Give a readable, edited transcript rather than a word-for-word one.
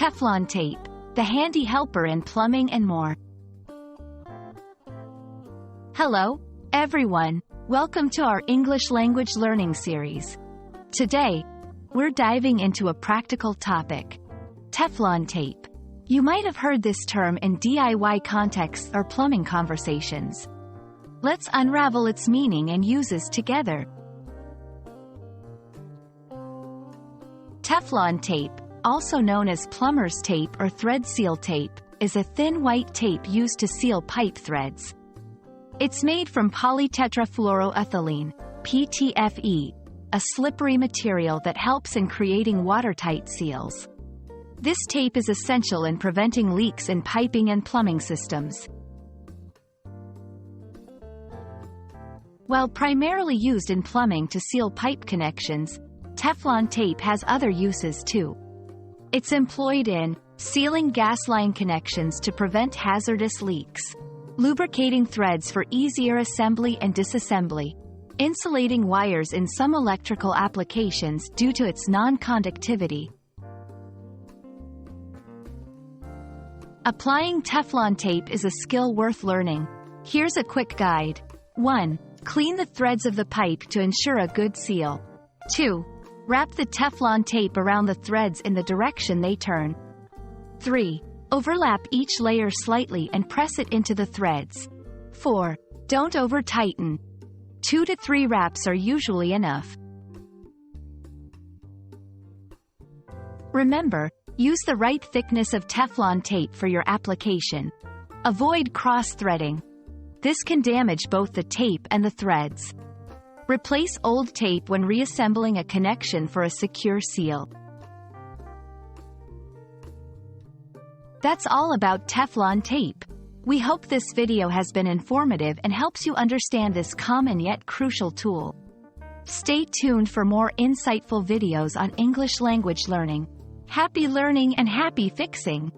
Teflon tape, the handy helper in plumbing and more. Hello, everyone. Welcome to our English language learning series. Today, we're diving into a practical topic: Teflon tape. You might have heard this term in DIY contexts or plumbing conversations. Let's unravel its meaning and uses together. Teflon tape, also known as plumber's tape or thread seal tape, is a thin white tape used to seal pipe threads. It's made from polytetrafluoroethylene, PTFE, a slippery material that helps in creating watertight seals. This tape is essential in preventing leaks in piping and plumbing systems. While primarily used in plumbing to seal pipe connections, Teflon tape has other uses too. It's employed in sealing gas line connections to prevent hazardous leaks, lubricating threads for easier assembly and disassembly, insulating wires in some electrical applications due to its non-conductivity. Applying Teflon tape is a skill worth learning. Here's a quick guide. 1. Clean the threads of the pipe to ensure a good seal. 2. Wrap the Teflon tape around the threads in the direction they turn. 3. Overlap each layer slightly and press it into the threads. 4. Don't over-tighten. 2 to 3 wraps are usually enough. Remember, use the right thickness of Teflon tape for your application. Avoid cross-threading. This can damage both the tape and the threads. Replace old tape when reassembling a connection for a secure seal. That's all about Teflon tape. We hope this video has been informative and helps you understand this common yet crucial tool. Stay tuned for more insightful videos on English language learning. Happy learning and happy fixing!